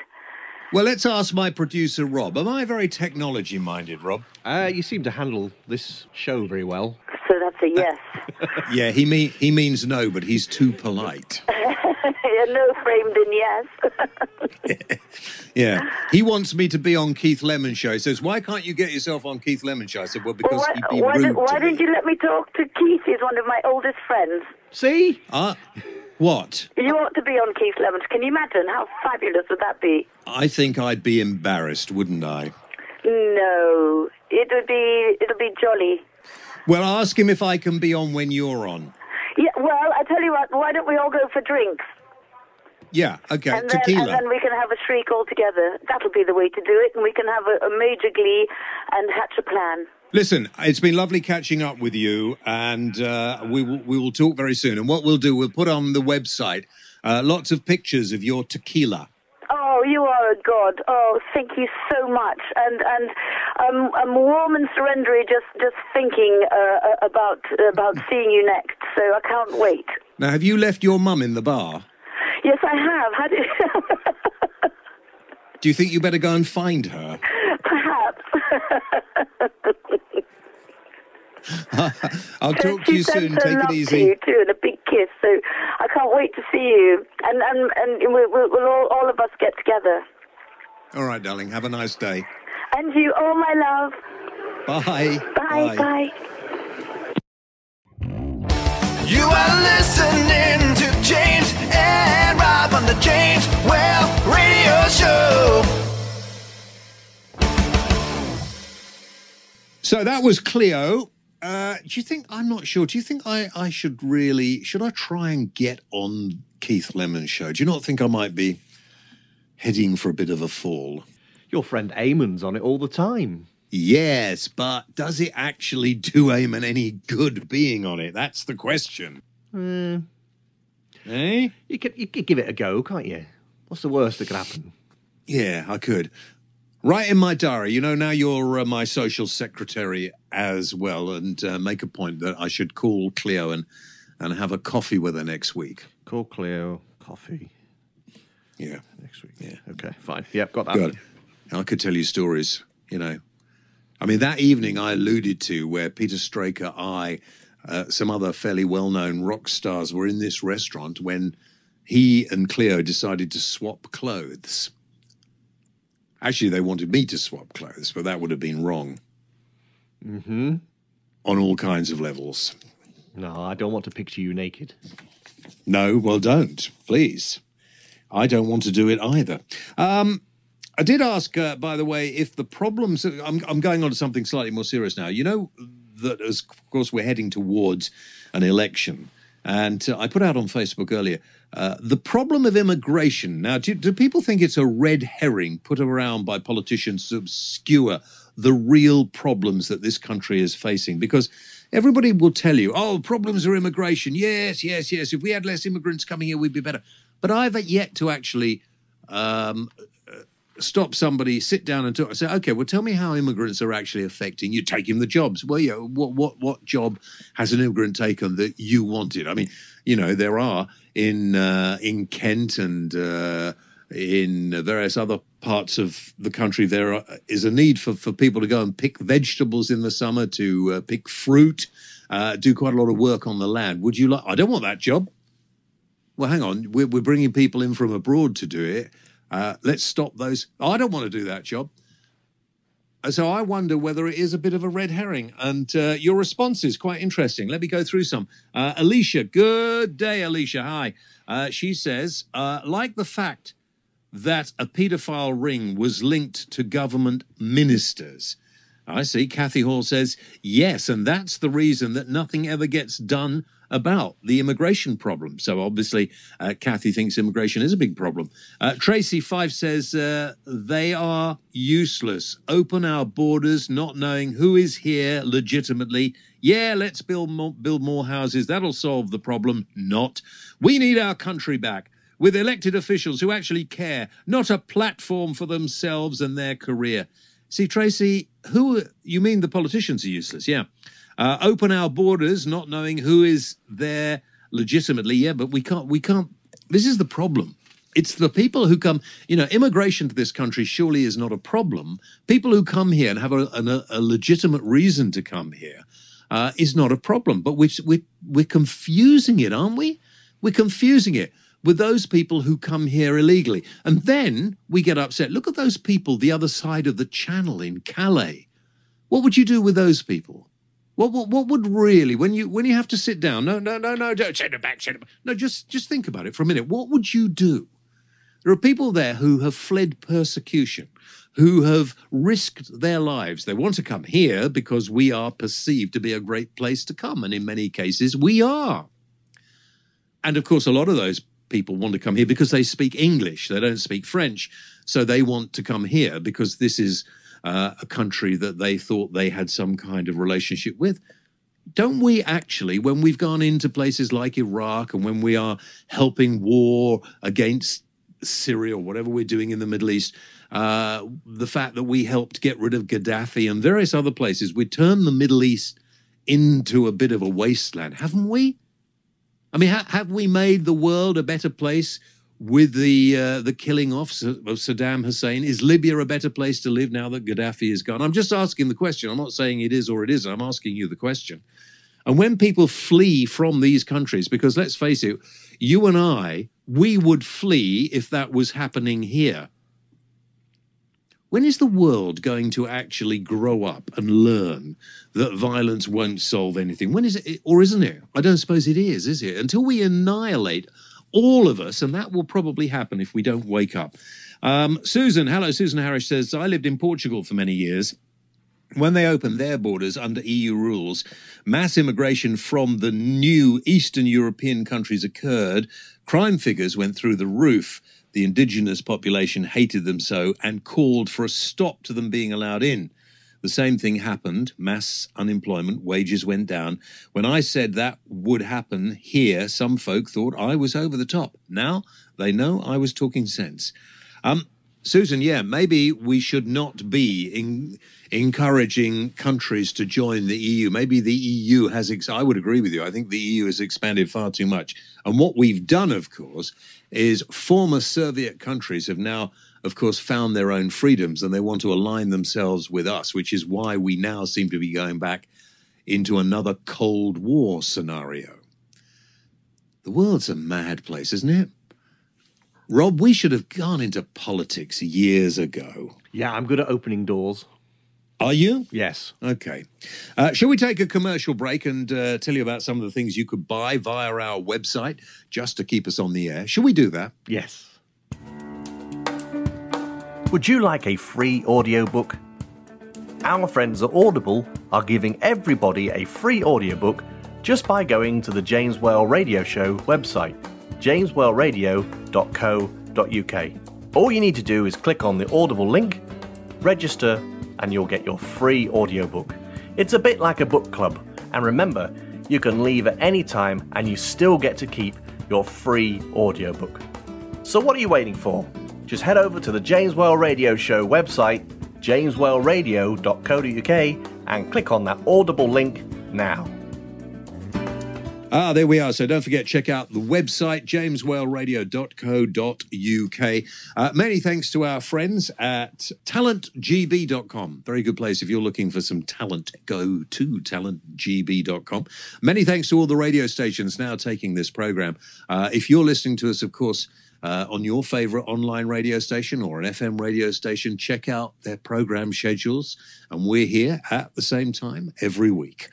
Speaker 1: Well, let's ask my producer, Rob. Am I very technology minded, Rob?
Speaker 2: You seem to handle this show very well.
Speaker 5: So that's a yes.
Speaker 1: Yeah, he means no, but he's too polite.
Speaker 5: No framed in yes.
Speaker 1: Yeah. He wants me to be on Keith Lemon's show. He says, why can't you get yourself on Keith Lemon's show? I said, well, because he'd be rude to me.
Speaker 5: Why didn't you let me talk to Keith? He's one of my oldest friends.
Speaker 2: See?
Speaker 1: What?
Speaker 5: You ought to be on Keith Lemon's. Can you imagine? How fabulous would that be?
Speaker 1: I think I'd be embarrassed, wouldn't I?
Speaker 5: No. It'll be jolly.
Speaker 1: Well, ask him if I can be on when you're on.
Speaker 5: Yeah, well, I tell you what, why don't we all go for drinks?
Speaker 1: Yeah, okay,
Speaker 5: and
Speaker 1: tequila.
Speaker 5: Then we can have a shriek all together. That'll be the way to do it, and we can have a major glee and hatch a plan.
Speaker 1: Listen, it's been lovely catching up with you, and we will talk very soon. And what we'll do, we'll put on the website lots of pictures of your tequila.
Speaker 5: Oh, you are a god. Oh, thank you so much. And I'm warm and surrendery just thinking about seeing you next. So I can't wait.
Speaker 1: Now, have you left your mum in the bar?
Speaker 5: Yes, I have. How do
Speaker 1: Do you think you better go and find her?
Speaker 5: Perhaps.
Speaker 1: I'll talk to you soon. Take it easy.
Speaker 5: To you too, and a big kiss. So I can't wait to see you, and we'll all of us get together.
Speaker 1: All right, darling. Have a nice day.
Speaker 5: And you, oh my love.
Speaker 1: Bye.
Speaker 5: Bye.
Speaker 3: You are listening to James and Rob on the James Well Radio Show.
Speaker 1: So that was Cleo. Do you think, I'm not sure, do you think I should I try and get on Keith Lemon's show? Do you not think I might be heading for a bit of a fall?
Speaker 2: Your friend Eamon's on it all the time.
Speaker 1: Yes, but does it actually do Eamon any good being on it? That's the question. Eh?
Speaker 2: You could give it a go, can't you? What's the worst that could happen?
Speaker 1: Yeah, I could. Write in my diary, now you're my social secretary as well, and make a point that I should call Cleo and have a coffee with her next week.
Speaker 2: Call Cleo, coffee.
Speaker 1: Yeah.
Speaker 2: Next week.
Speaker 1: Yeah.
Speaker 2: Okay, fine. Yep, got that.
Speaker 1: Good. I could tell you stories, I mean, that evening I alluded to where Peter Straker, some other fairly well-known rock stars were in this restaurant when he and Cleo decided to swap clothes. Actually, they wanted me to swap clothes, but that would have been wrong.
Speaker 2: Mm-hmm.
Speaker 1: On all kinds of levels.
Speaker 2: No, I don't want to picture you naked.
Speaker 1: No, well, don't, please. I don't want to do it either. I did ask, by the way, if the problems... I'm going on to something slightly more serious now. You know that, of course, we're heading towards an election. And I put out on Facebook earlier, the problem of immigration. Now, do people think it's a red herring put around by politicians to obscure the real problems that this country is facing. Because everybody will tell you, oh, problems are immigration. Yes, yes, yes. If we had less immigrants coming here, we'd be better. But I've yet to actually stop somebody, sit down and talk. Say, okay, well, tell me how immigrants are actually affecting you, taking the jobs. Well, yeah, what job has an immigrant taken that you wanted? I mean, you know, there are in Kent and in various other parts of the country, there is a need for people to go and pick vegetables in the summer, to pick fruit, do quite a lot of work on the land. Would you like? I don't want that job. Well, hang on, we're bringing people in from abroad to do it. Let's stop those. I don't want to do that job. So I wonder whether it is a bit of a red herring. And your response is quite interesting. Let me go through some. Alicia, good day, Alicia. Hi. She says, like the fact that a paedophile ring was linked to government ministers. I see. Kathy Hall says, yes, and that's the reason that nothing ever gets done about the immigration problem. So obviously, Kathy thinks immigration is a big problem. Tracy Fife says, they are useless. Open our borders, not knowing who is here legitimately. Yeah, let's build more houses. That'll solve the problem. Not. We need our country back with elected officials who actually care, not a platform for themselves and their career. See, Tracy, you mean the politicians are useless? Yeah. Open our borders, not knowing who is there legitimately. Yeah, but we can't. This is the problem. It's the people who come, immigration to this country surely is not a problem. People who come here and have a legitimate reason to come here is not a problem. But we're confusing it, aren't we? We're confusing it with those people who come here illegally. And then we get upset. Look at those people the other side of the channel in Calais. What would you do with those people? What would really, when you have to sit down, no, don't send it back. No, just think about it for a minute. What would you do? There are people there who have fled persecution, who have risked their lives. They want to come here because we are perceived to be a great place to come. And in many cases, we are. And of course, a lot of those people want to come here because they speak English. They don't speak French. So they want to come here because this is a country that they thought they had some kind of relationship with. Don't we actually, when we've gone into places like Iraq and when we are helping war against Syria or whatever we're doing in the Middle East, the fact that we helped get rid of Gaddafi and various other places, we turned the Middle East into a bit of a wasteland, haven't we? I mean, have we made the world a better place with the killing off of Saddam Hussein? Is Libya a better place to live now that Gaddafi is gone? I'm just asking the question. I'm not saying it is or it isn't. I'm asking you the question. And when people flee from these countries, because let's face it, you and I, we would flee if that was happening here. When is the world going to actually grow up and learn that violence won't solve anything? When is it, or isn't it? I don't suppose it is it? Until we annihilate all of us, and that will probably happen if we don't wake up. Susan Harris says, I lived in Portugal for many years. When they opened their borders under EU rules, mass immigration from the new Eastern European countries occurred. Crime figures went through the roof. The indigenous population hated them so and called for a stop to them being allowed in. The same thing happened. Mass unemployment, wages went down. When I said that would happen here, some folk thought I was over the top. Now they know I was talking sense. Susan, yeah, maybe we should not be encouraging countries to join the EU. Maybe the EU has, I would agree with you. I think the EU has expanded far too much. And what we've done, of course, is former Soviet countries have now, of course, found their own freedoms and they want to align themselves with us, which is why we now seem to be going back into another Cold War scenario. The world's a mad place, isn't it? Rob, we should have gone into politics years ago.
Speaker 2: Yeah, I'm good at opening doors.
Speaker 1: Are you?
Speaker 2: Yes.
Speaker 1: Okay. Shall we take a commercial break and tell you about some of the things you could buy via our website just to keep us on the air? Shall we do that?
Speaker 2: Yes.
Speaker 6: Would you like a free audiobook? Our friends at Audible are giving everybody a free audiobook just by going to the James Whale Radio Show website, jameswhaleradio.co.uk. All you need to do is click on the Audible link, register, and you'll get your free audiobook. It's a bit like a book club, and remember, you can leave at any time and you still get to keep your free audiobook. So what are you waiting for? Just head over to the James Well Radio Show website, jameswellradio.co.uk, and click on that Audible link now.
Speaker 1: There we are. So don't forget, check out the website, jameswellradio.co.uk. Many thanks to our friends at talentgb.com. Very good place if you're looking for some talent. Go to talentgb.com. Many thanks to all the radio stations now taking this program. If you're listening to us, of course, on your favorite online radio station or an FM radio station, check out their program schedules. And we're here at the same time every week.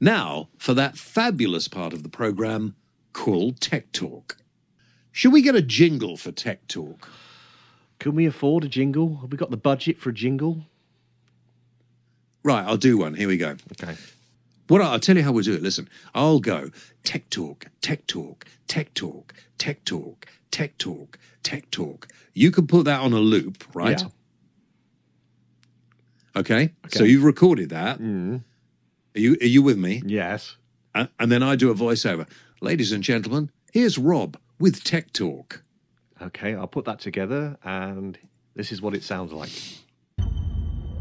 Speaker 1: Now, for that fabulous part of the program called Tech Talk. Should we get a jingle for Tech Talk?
Speaker 2: Can we afford a jingle? Have we got the budget for a jingle?
Speaker 1: Right, I'll do one. Here we go.
Speaker 2: Okay.
Speaker 1: I'll tell you how we'll do it. Listen, I'll go Tech Talk, Tech Talk, Tech Talk, Tech Talk, Tech Talk, Tech Talk. You can put that on a loop, right?
Speaker 2: Yeah.
Speaker 1: Okay. So you've recorded that.
Speaker 2: Mm.
Speaker 1: Are you with me?
Speaker 2: Yes.
Speaker 1: And then I do a voiceover. Ladies and gentlemen, here's Rob with Tech Talk.
Speaker 2: Okay, I'll put that together, and this is what it sounds like.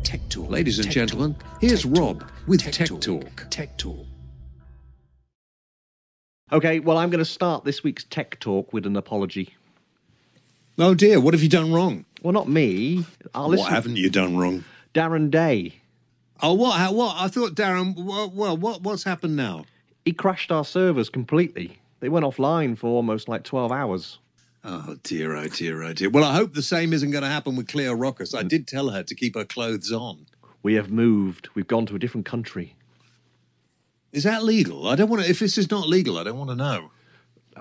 Speaker 1: Tech Talk. Ladies and gentlemen, here's Rob with Tech Talk. Tech Talk.
Speaker 2: Okay, well, I'm going to start this week's Tech Talk with an apology.
Speaker 1: Oh dear, what have you done wrong?
Speaker 2: Well, not me.
Speaker 1: What haven't you done wrong?
Speaker 2: Darren Day.
Speaker 1: Oh, what? I thought Darren, well, what's happened now?
Speaker 2: He crashed our servers completely. They went offline for almost like 12 hours.
Speaker 1: Oh, dear, oh, dear, oh, dear. Well, I hope the same isn't going to happen with Cleo Rocos. I did tell her to keep her clothes on.
Speaker 2: We have moved. We've gone to a different country.
Speaker 1: Is that legal? I don't want to, if this is not legal, I don't want to know.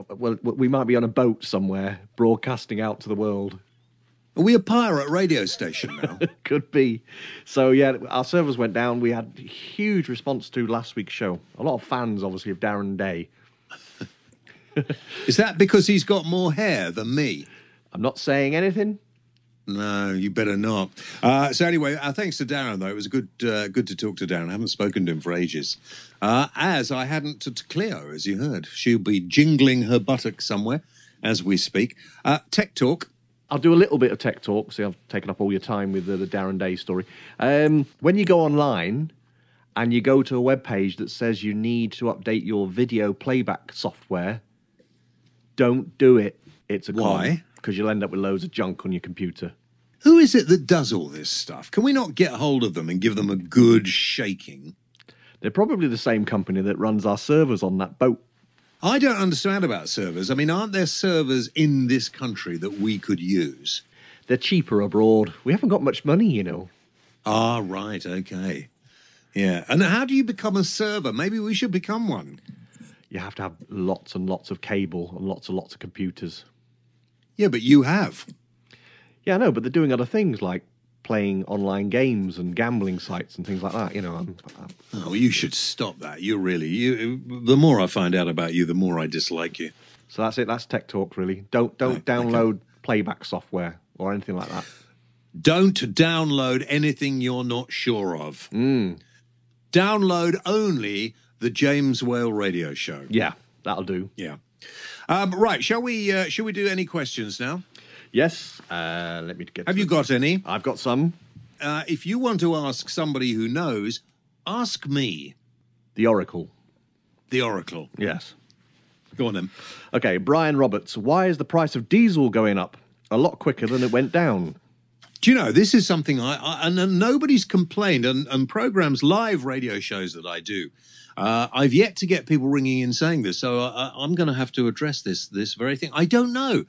Speaker 2: Well, we might be on a boat somewhere, broadcasting out to the world.
Speaker 1: Are we a pirate radio station now?
Speaker 2: Could be. So, yeah, our servers went down. We had huge response to last week's show. A lot of fans, obviously, of Darren Day.
Speaker 1: Is that because he's got more hair than me?
Speaker 2: I'm not saying anything.
Speaker 1: No, you better not. So anyway, thanks to Darren, though. It was good to talk to Darren. I haven't spoken to him for ages. As I hadn't to Cleo, as you heard. She'll be jingling her buttock somewhere as we speak. Tech Talk.
Speaker 2: I'll do a little bit of Tech Talk. See, I've taken up all your time with the Darren Day story. When you go online and you go to a web page that says you need to update your video playback software, don't do it. It's a con.
Speaker 1: Why?
Speaker 2: Because you'll end up with loads of junk on your computer.
Speaker 1: Who is it that does all this stuff? Can we not get hold of them and give them a good shaking?
Speaker 2: They're probably the same company that runs our servers on that boat.
Speaker 1: I don't understand about servers. I mean, aren't there servers in this country that we could use?
Speaker 2: They're cheaper abroad. We haven't got much money, you know.
Speaker 1: Ah, right, okay. Yeah, and how do you become a server? Maybe we should become one.
Speaker 2: You have to have lots and lots of cable and lots of computers.
Speaker 1: Yeah, but you have.
Speaker 2: Yeah, I know, but they're doing other things like playing online games and gambling sites and things like that. You know,
Speaker 1: Oh, you should stop that. The more I find out about you, the more I dislike you.
Speaker 2: So that's it. That's Tech Talk, really. Don't download playback software or anything like that.
Speaker 1: Don't download anything you're not sure of. Download only the James Whale Radio Show.
Speaker 2: Yeah, that'll do.
Speaker 1: Yeah. Right, shall we do any questions now?
Speaker 2: Yes. Let me get.
Speaker 1: Have you got any?
Speaker 2: I've got some.
Speaker 1: If you want to ask somebody who knows, ask me.
Speaker 2: The Oracle.
Speaker 1: The Oracle.
Speaker 2: Yes.
Speaker 1: Go on then.
Speaker 2: Okay, Brian Roberts. Why is the price of diesel going up a lot quicker than it went down?
Speaker 1: Do you know, this is something and nobody's complained, and programs, live radio shows that I do, I've yet to get people ringing in saying this, so I'm going to have to address this very thing. I don't know.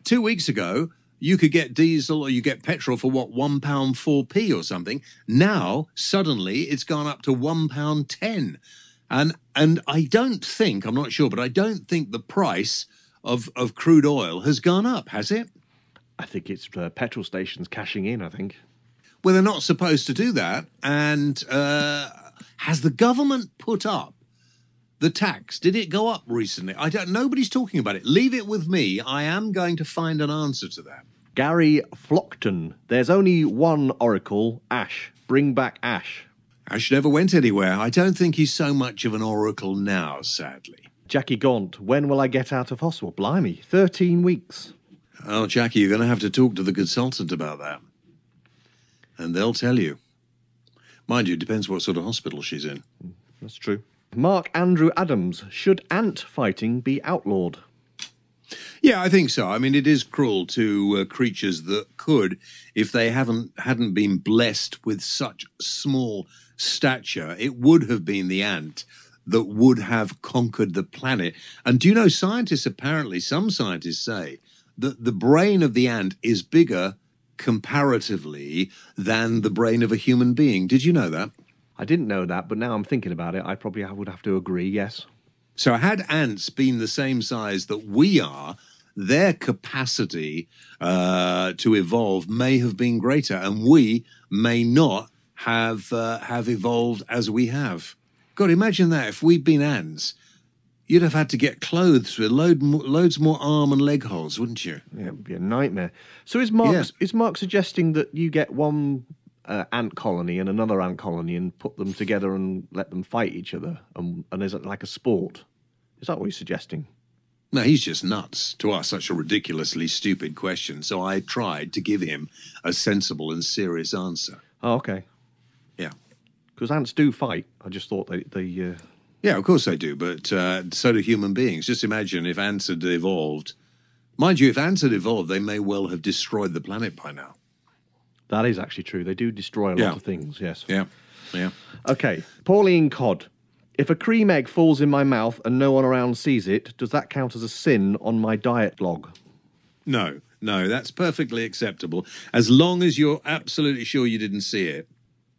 Speaker 1: 2 weeks ago, you could get diesel or you get petrol for, what, £1 4p or something. Now, suddenly, it's gone up to £1.10. And I don't think, I'm not sure, but I don't think the price of crude oil has gone up, has it?
Speaker 2: I think it's petrol stations cashing in, I think.
Speaker 1: Well, they're not supposed to do that. And has the government put up the tax? Did it go up recently? Nobody's talking about it. Leave it with me. I am going to find an answer to that.
Speaker 2: Gary Flockton. There's only one Oracle, Ash. Bring back Ash.
Speaker 1: Ash never went anywhere. I don't think he's so much of an oracle now, sadly.
Speaker 2: Jackie Gaunt, when will I get out of hospital? Blimey, 13 weeks.
Speaker 1: Oh, Jackie, you're going to have to talk to the consultant about that. And they'll tell you. Mind you, it depends what sort of hospital she's in.
Speaker 2: That's true. Mark Andrew Adams, should ant fighting be outlawed?
Speaker 1: Yeah, I think so. I mean, it is cruel to creatures that could, if they hadn't been blessed with such small stature, it would have been the ant that would have conquered the planet. And do you know, some scientists say that the brain of the ant is bigger comparatively than the brain of a human being. Did you know that?
Speaker 2: I didn't know that, but now I'm thinking about it, I probably would have to agree, yes.
Speaker 1: So had ants been the same size that we are, their capacity to evolve may have been greater, and we may not have evolved as we have. God, imagine that. If we'd been ants, you'd have had to get clothes with loads more arm and leg holes, wouldn't you?
Speaker 2: Yeah, it would be a nightmare. So is Mark suggesting that you get one ant colony and another ant colony and put them together and let them fight each other? And is it like a sport? Is that what he's suggesting?
Speaker 1: No, he's just nuts to ask such a ridiculously stupid question. So I tried to give him a sensible and serious answer.
Speaker 2: Oh, okay.
Speaker 1: Yeah.
Speaker 2: Because ants do fight. I just thought they
Speaker 1: Yeah, of course they do, but so do human beings. Just imagine if ants had evolved. Mind you, if ants had evolved, they may well have destroyed the planet by now.
Speaker 2: That is actually true. They do destroy a lot of things, yes.
Speaker 1: Yeah, yeah.
Speaker 2: Okay, Pauline Codd. If a cream egg falls in my mouth and no one around sees it, does that count as a sin on my diet log?
Speaker 1: No, that's perfectly acceptable, as long as you're absolutely sure you didn't see it.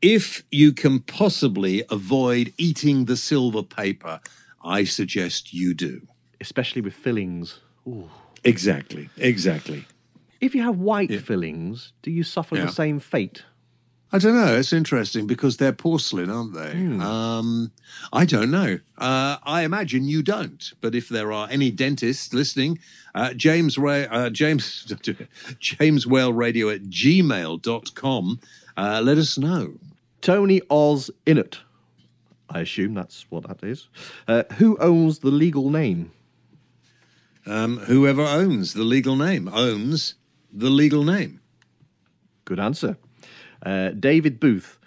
Speaker 1: If you can possibly avoid eating the silver paper, I suggest you do.
Speaker 2: Especially with fillings. Ooh.
Speaker 1: Exactly.
Speaker 2: If you have white fillings, do you suffer the same fate?
Speaker 1: I don't know. It's interesting because they're porcelain, aren't they? I don't know. I imagine you don't. But if there are any dentists listening, James Whale Radio at gmail.com, let us know.
Speaker 2: Tony Oz Innit. I assume that's what that is. Who owns the legal name?
Speaker 1: Whoever owns the legal name owns the legal name.
Speaker 2: Good answer. David Booth.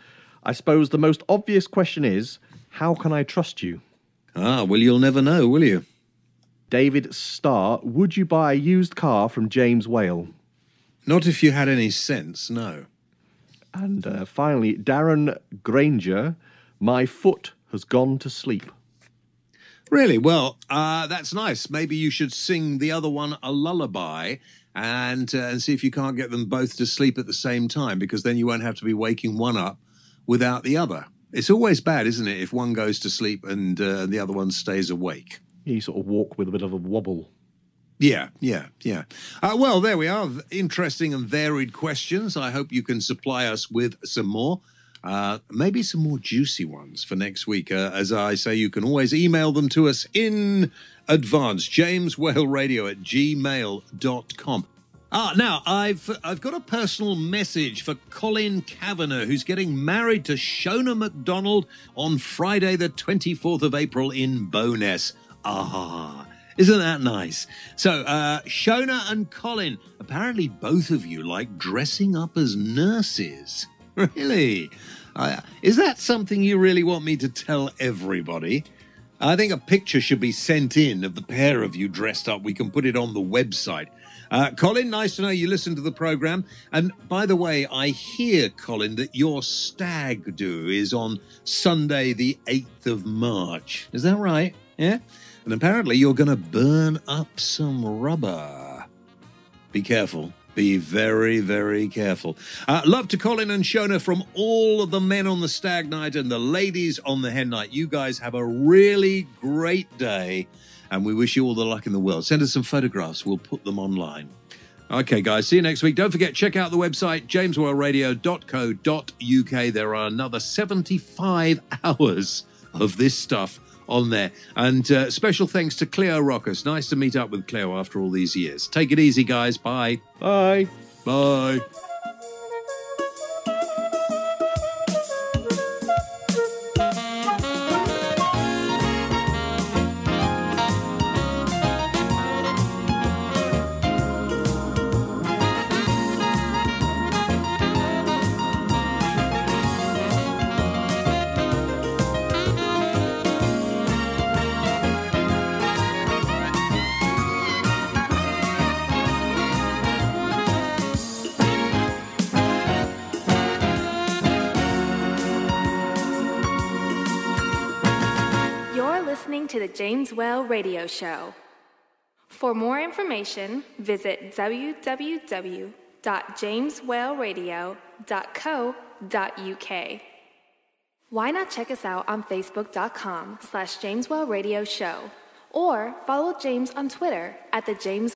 Speaker 2: I suppose the most obvious question is, how can I trust you?
Speaker 1: Well, you'll never know, will you?
Speaker 2: David Starr. Would you buy a used car from James Whale?
Speaker 1: Not if you had any sense, no.
Speaker 2: And finally, Darren Granger. My foot has gone to sleep.
Speaker 1: Really? Well, that's nice. Maybe you should sing the other one a lullaby and see if you can't get them both to sleep at the same time, because then you won't have to be waking one up without the other. It's always bad, isn't it, if one goes to sleep and the other one stays awake.
Speaker 2: You sort of walk with a bit of a wobble.
Speaker 1: Yeah. Well, there we are. Interesting and varied questions. I hope you can supply us with some more. Maybe some more juicy ones for next week. As I say, you can always email them to us in advance. jameswhaleradio@gmail.com. Now, I've got a personal message for Colin Kavanagh, who's getting married to Shona MacDonald on Friday, the 24th of April in Bowness. Isn't that nice? So, Shona and Colin, apparently both of you like dressing up as nurses. Really? Is that something you really want me to tell everybody? I think a picture should be sent in of the pair of you dressed up. We can put it on the website. Colin, nice to know you listen to the programme. And by the way, I hear, Colin, that your stag do is on Sunday, the 8th of March. Is that right? Yeah? And apparently you're going to burn up some rubber. Be careful. Be very, very careful. Love to Colin and Shona from all of the men on the stag night and the ladies on the hen night. You guys have a really great day, and we wish you all the luck in the world. Send us some photographs. We'll put them online. Okay, guys, see you next week. Don't forget, check out the website, jameswhaleradio.co.uk. There are another 75 hours of this stuff on there. And special thanks to Cleo Rocos. Nice to meet up with Cleo after all these years. Take it easy, guys. Bye.
Speaker 2: Bye.
Speaker 1: Bye.
Speaker 7: listening to the James Well Radio Show. For more information, visit www.jameswellradio.co.uk. Why not check us out on Facebook.com/JamesWellRadioShow or follow James on Twitter at The James